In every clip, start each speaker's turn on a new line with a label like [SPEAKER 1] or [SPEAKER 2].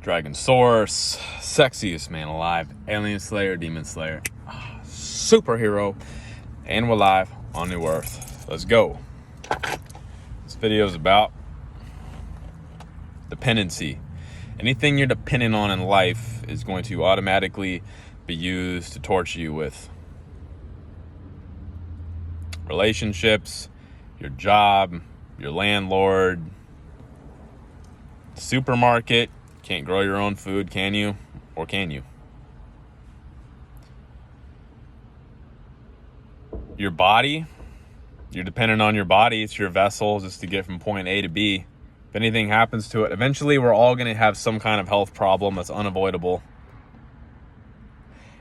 [SPEAKER 1] Dragon Source, sexiest man alive, alien slayer, demon slayer, superhero, and we're live on New Earth. Let's go. This video is about dependency. Anything you're dependent on in life is going to automatically be used to torture you with. Relationships, your job, your landlord, supermarket. Can't grow your own food, can you? Or can you? Your body, you're dependent on your body. It's your vessel just to get from point A to B. If anything happens to it, eventually we're all going to have some kind of health problem that's unavoidable.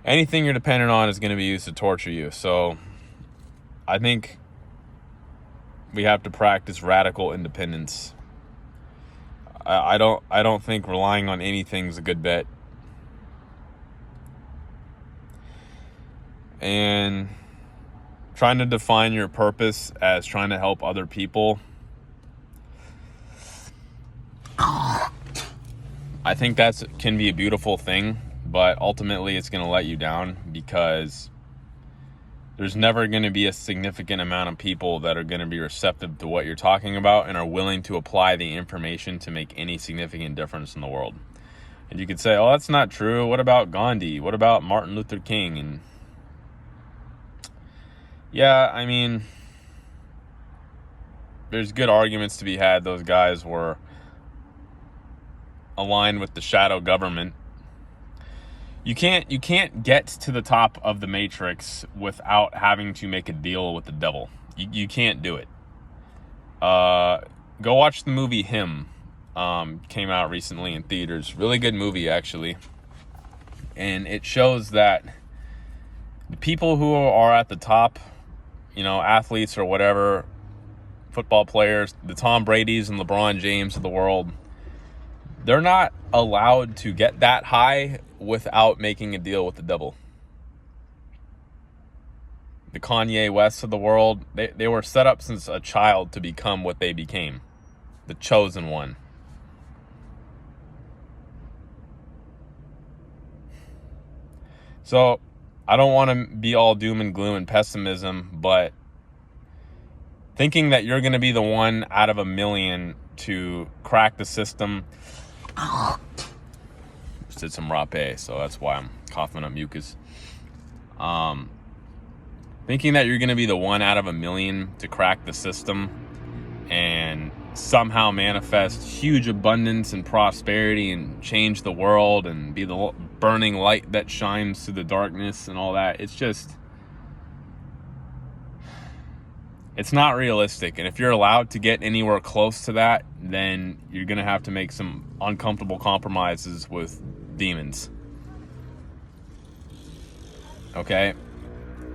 [SPEAKER 1] Anything you're dependent on is going to be used to torture you. So I think we have to practice radical independence. I don't think relying on anything is a good bet. And trying to define your purpose as trying to help other people, I think that can be a beautiful thing, but ultimately it's going to let you down because there's never going to be a significant amount of people that are going to be receptive to what you're talking about and are willing to apply the information to make any significant difference in the world. And you could say, oh, that's not true. What about Gandhi? What about Martin Luther King? And yeah, I mean, there's good arguments to be had. Those guys were aligned with the shadow government. You can't get to the top of the matrix without having to make a deal with the devil. You can't do it. Go watch the movie Him. Came out recently in theaters. Really good movie, actually. And it shows that the people who are at the top, athletes or whatever, football players, the Tom Brady's and LeBron James of the world, they're not allowed to get that high without making a deal with the devil. The Kanye Wests of the world, they were set up since a child to become what they became. The chosen one. So, I don't want to be all doom and gloom and pessimism, but thinking that you're going to be the one out of a million to crack the system. Just did some rape, so that's why I'm coughing up mucus. Thinking that you're going to be the one out of a million to crack the system and somehow manifest huge abundance and prosperity and change the world and be the burning light that shines through the darkness and all that, it's not realistic. And if you're allowed to get anywhere close to that, then you're going to have to make some uncomfortable compromises with demons. Okay?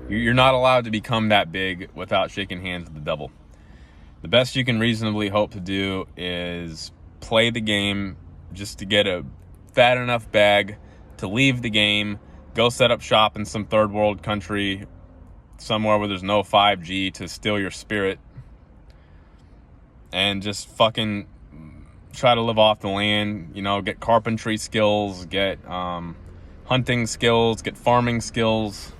[SPEAKER 1] You're not allowed to become that big without shaking hands with the devil. The best you can reasonably hope to do is play the game just to get a fat enough bag to leave the game, go set up shop in some third world country, somewhere where there's no 5G to steal your spirit, and just fucking try to live off the land, get carpentry skills, get hunting skills, get farming skills,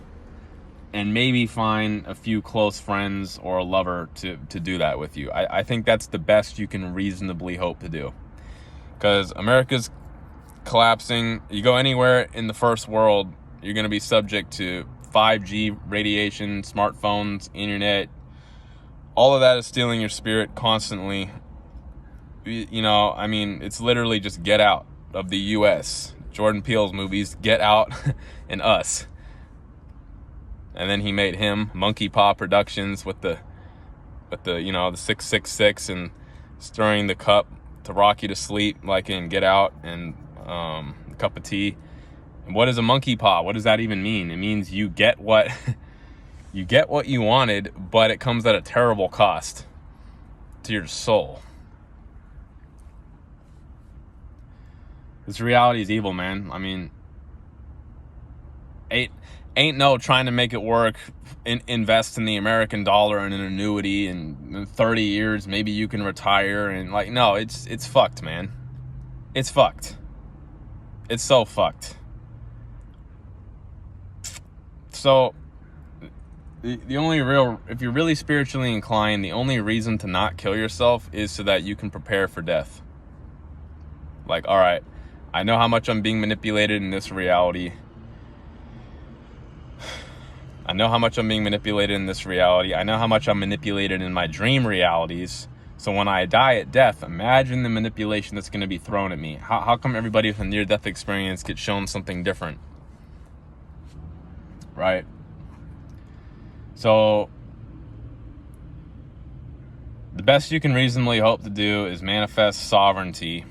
[SPEAKER 1] and maybe find a few close friends or a lover to do that with you. I think that's the best you can reasonably hope to do. Because America's collapsing. You go anywhere in the first world, you're going to be subject to 5G radiation, smartphones, internet. All of that is stealing your spirit constantly. It's literally just Get Out of the U.S. Jordan Peele's movies, Get Out and Us. And then he made Him, Monkey Paw Productions with the 666 and stirring the cup to rock you to sleep like in Get Out and a cup of tea. And what is a monkey paw? What does that even mean? It means you get what you wanted, but it comes at a terrible cost to your soul. This reality is evil, man. I mean, ain't no trying to make it work, invest in the American dollar and an annuity, and in 30 years maybe you can retire, and no, it's fucked, man. It's fucked. It's so fucked. So the only real, if you're really spiritually inclined, the only reason to not kill yourself is so that you can prepare for death. Like, all right, I know how much I'm being manipulated in this reality. I know how much I'm being manipulated in this reality. I know how much I'm manipulated in my dream realities. So when I die at death, imagine the manipulation that's going to be thrown at me. How come everybody with a near-death experience gets shown something different? Right? So the best you can reasonably hope to do is manifest sovereignty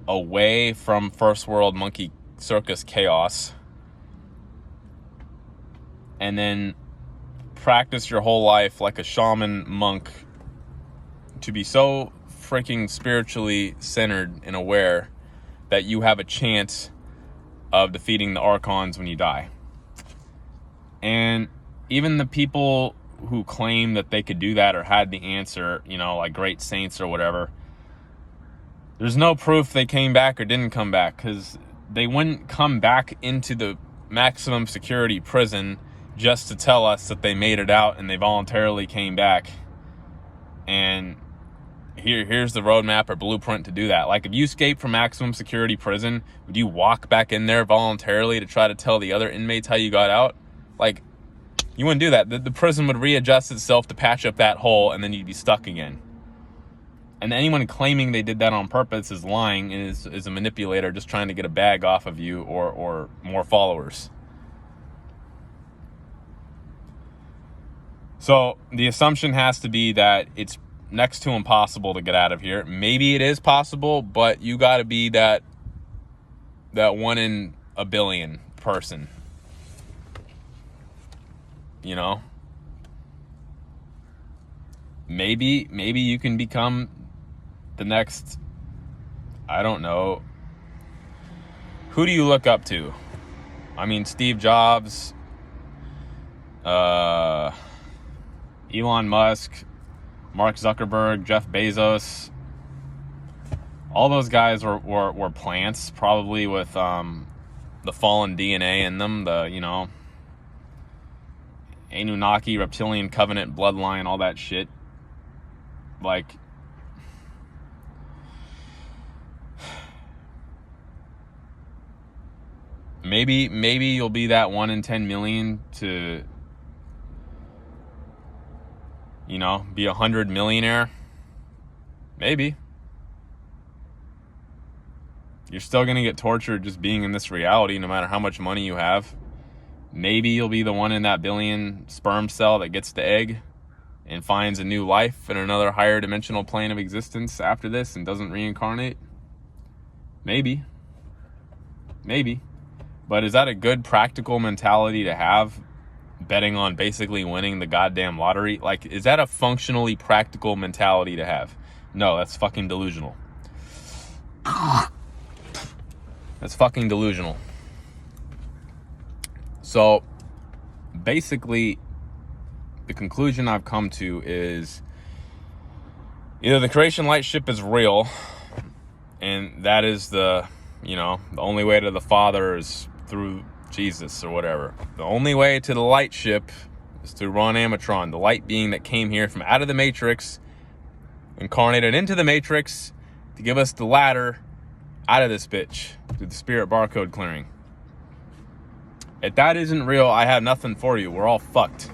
[SPEAKER 1] away from first world monkey circus chaos, and then practice your whole life like a shaman monk to be so freaking spiritually centered and aware that you have a chance of defeating the archons when you die. And even the people who claim that they could do that or had the answer, you know, like great saints or whatever, there's no proof they came back or didn't come back, because they wouldn't come back into the maximum security prison just to tell us that they made it out and they voluntarily came back. And here's the roadmap or blueprint to do that. Like, if you escaped from maximum security prison, would you walk back in there voluntarily to try to tell the other inmates how you got out? Like, you wouldn't do that. The prison would readjust itself to patch up that hole, and then you'd be stuck again. And anyone claiming they did that on purpose is lying and is a manipulator just trying to get a bag off of you or more followers. So the assumption has to be that it's next to impossible to get out of here. Maybe it is possible, but you got to be that 1 in a billion person. You know? Maybe you can become the next, I don't know. Who do you look up to? I mean, Steve Jobs, Elon Musk, Mark Zuckerberg, Jeff Bezos. All those guys were plants, probably with the fallen DNA in them, the, you know, Anunnaki, reptilian covenant, bloodline, all that shit. Like, maybe you'll be that 1 in 10 million to, you know, be 100 millionaire. Maybe. You're still going to get tortured just being in this reality, no matter how much money you have. Maybe you'll be the 1 in that billion sperm cell that gets the egg and finds a new life in another higher dimensional plane of existence after this and doesn't reincarnate. Maybe. But is that a good practical mentality to have, betting on basically winning the goddamn lottery? Like, is that a functionally practical mentality to have? No, that's fucking delusional. That's fucking delusional. So, basically, the conclusion I've come to is either the creation light ship is real, and that is the only way to the Father is through Jesus or whatever. The only way to the light ship is through Ron Amatron, the light being that came here from out of the Matrix, incarnated into the Matrix to give us the ladder out of this bitch through the spirit barcode clearing. If that isn't real, I have nothing for you. We're all fucked.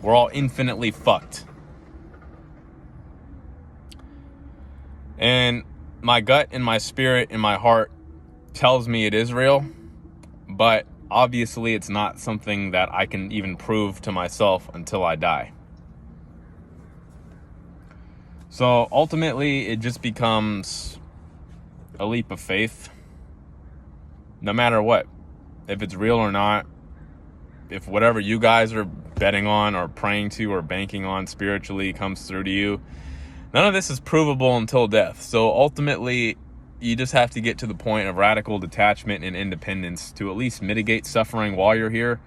[SPEAKER 1] We're all infinitely fucked. And my gut and my spirit and my heart tells me it is real, but obviously it's not something that I can even prove to myself until I die. So ultimately, it just becomes a leap of faith, no matter what. If it's real or not, if whatever you guys are betting on or praying to or banking on spiritually comes through to you, none of this is provable until death. So ultimately, you just have to get to the point of radical detachment and independence to at least mitigate suffering while you're here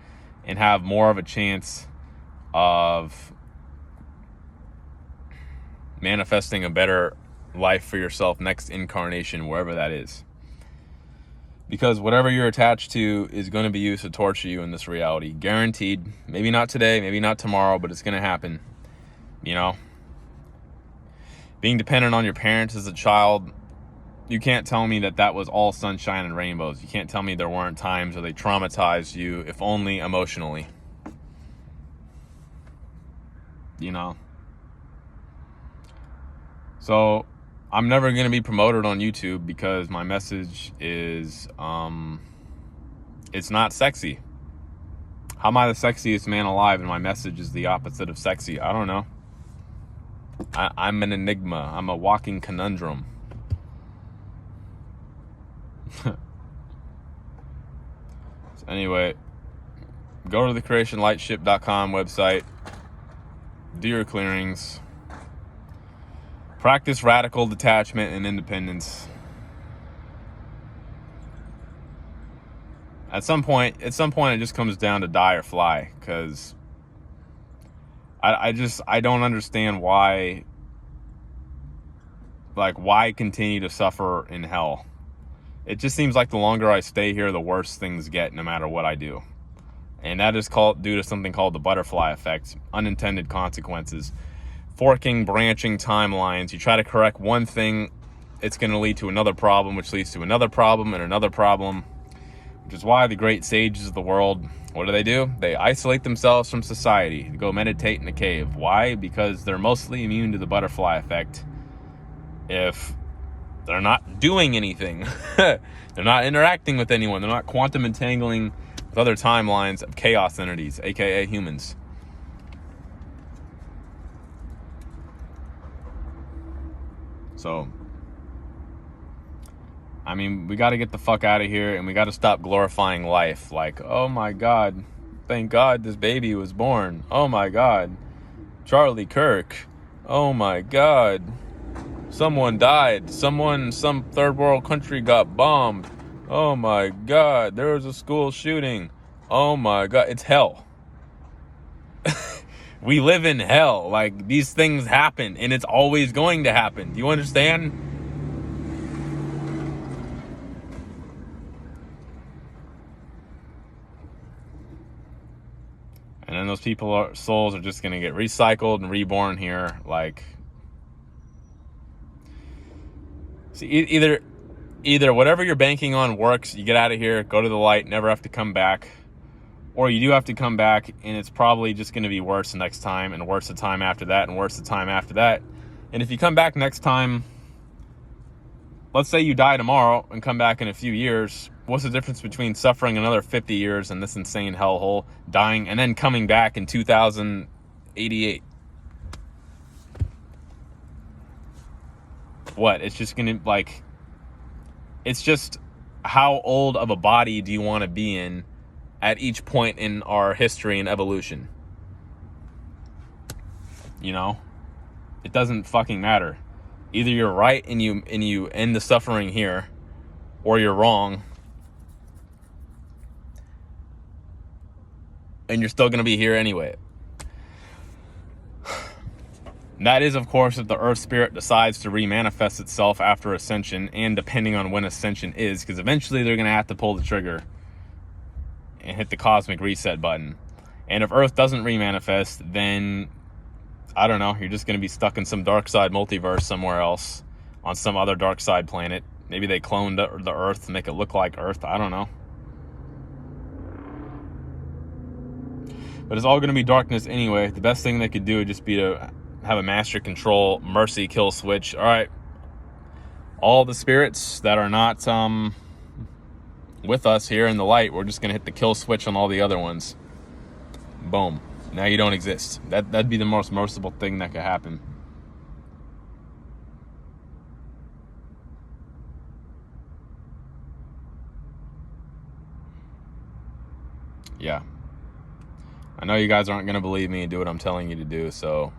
[SPEAKER 1] and have more of a chance of manifesting a better life for yourself next incarnation, wherever that is. Because whatever you're attached to is going to be used to torture you in this reality. Guaranteed. Maybe not today, maybe not tomorrow, but it's going to happen. You know? Being dependent on your parents as a child, you can't tell me that that was all sunshine and rainbows. You can't tell me there weren't times where they traumatized you, if only emotionally. You know? So, I'm never going to be promoted on YouTube because my message is, it's not sexy. How am I the sexiest man alive and my message is the opposite of sexy? I don't know. I'm an enigma. I'm a walking conundrum. So anyway, go to the creationlightship.com website. Do your clearings. Practice radical detachment and independence. At some point, it just comes down to die or fly, because I don't understand why continue to suffer in hell. It just seems like the longer I stay here, the worse things get, no matter what I do. And that is due to something called the butterfly effect, unintended consequences. Forking, branching timelines. You try to correct one thing, it's going to lead to another problem, which leads to another problem and another problem, which is why the great sages of the world, what do? They isolate themselves from society, to go meditate in a cave. Why? Because they're mostly immune to the butterfly effect. If they're not doing anything, they're not interacting with anyone, they're not quantum entangling with other timelines of chaos entities, aka humans. So, I mean, we got to get the fuck out of here, and we got to stop glorifying life. Like, oh my God, thank God this baby was born. Oh my God, Charlie Kirk. Oh my God, someone died. Some third world country got bombed. Oh my God, there was a school shooting. Oh my God, it's hell. We live in hell. Like, these things happen, and it's always going to happen. Do you understand? And then those souls are just going to get recycled and reborn here. Like, see, either whatever you're banking on works, you get out of here, go to the light, never have to come back. Or you do have to come back, and it's probably just going to be worse the next time, and worse the time after that, and worse the time after that. And if you come back next time, let's say you die tomorrow and come back in a few years, what's the difference between suffering another 50 years in this insane hellhole, dying, and then coming back in 2088? What? It's just going to, it's just, how old of a body do you want to be in at each point in our history and evolution? You know? It doesn't fucking matter. Either you're right and you end the suffering here, or you're wrong and you're still going to be here anyway. And that is, of course, if the Earth Spirit decides to remanifest itself after Ascension, and depending on when Ascension is, because eventually they're going to have to pull the trigger and hit the cosmic reset button. And if Earth doesn't remanifest, then I don't know, you're just going to be stuck in some dark side multiverse somewhere else, on some other dark side planet. Maybe they cloned the Earth to make it look like Earth. I don't know. But it's all going to be darkness anyway. The best thing they could do would just be to have a master control mercy kill switch. All right, all the spirits that are not with us here in the light, we're just going to hit the kill switch on all the other ones. Boom. Now you don't exist. That'd be the most merciful thing that could happen. Yeah. I know you guys aren't going to believe me and do what I'm telling you to do, so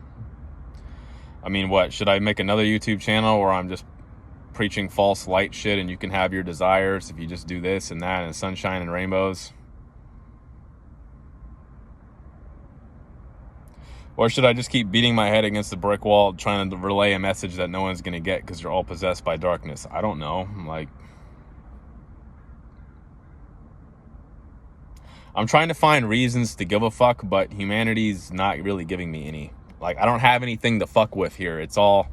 [SPEAKER 1] I mean, what? Should I make another YouTube channel where I'm just preaching false light shit and you can have your desires if you just do this and that and sunshine and rainbows? Or should I just keep beating my head against the brick wall trying to relay a message that no one's going to get because you're all possessed by darkness? I don't know. I'm trying to find reasons to give a fuck, but humanity's not really giving me any. Like, I don't have anything to fuck with here. It's all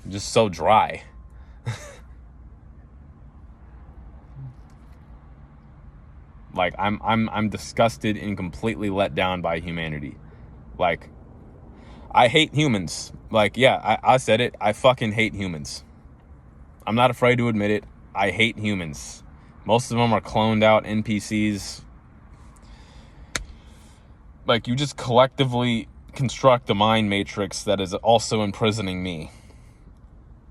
[SPEAKER 1] just so dry. Like, I'm disgusted and completely let down by humanity. Like, I hate humans. Like, yeah, I said it. I fucking hate humans. I'm not afraid to admit it. I hate humans. Most of them are cloned out NPCs. Like, you just collectively construct a mind matrix that is also imprisoning me.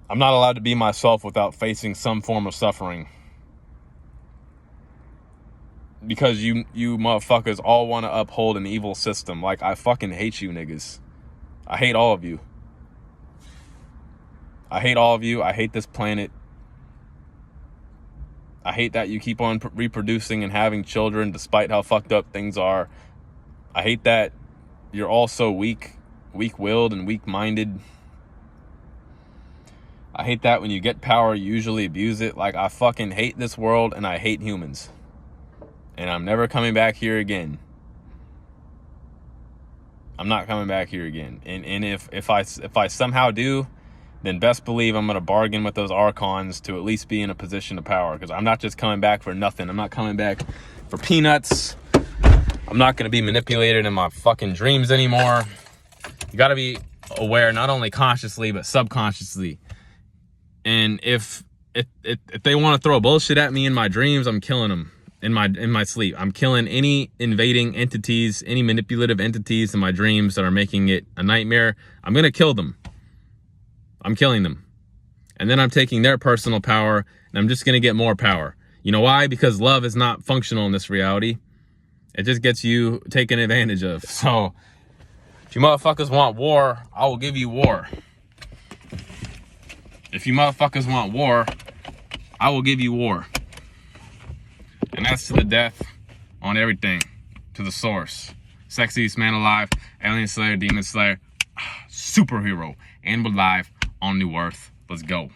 [SPEAKER 1] I'm not allowed to be myself without facing some form of suffering. Because you motherfuckers all want to uphold an evil system. Like, I fucking hate you niggas. I hate all of you. I hate all of you. I hate this planet. I hate that you keep on reproducing and having children despite how fucked up things are. I hate that you're all so weak-willed and weak-minded. I hate that when you get power, you usually abuse it. Like, I fucking hate this world and I hate humans. And I'm never coming back here again. I'm not coming back here again. And if I somehow do, then best believe I'm going to bargain with those archons to at least be in a position of power. Because I'm not just coming back for nothing. I'm not coming back for peanuts. I'm not going to be manipulated in my fucking dreams anymore. You got to be aware, not only consciously, but subconsciously. And if they want to throw bullshit at me in my dreams, I'm killing them. In my sleep, I'm killing any invading entities, any manipulative entities in my dreams that are making it a nightmare. I'm gonna kill them. I'm killing them, and then I'm taking their personal power, and I'm just gonna get more power. You know why? Because love is not functional in this reality. It just gets you taken advantage of. So, if you motherfuckers want war, I will give you war. If you motherfuckers want war, I will give you war. And that's to the death on everything. To the source. Sexiest man alive. Alien Slayer, Demon Slayer. Superhero. And we're live on New Earth. Let's go.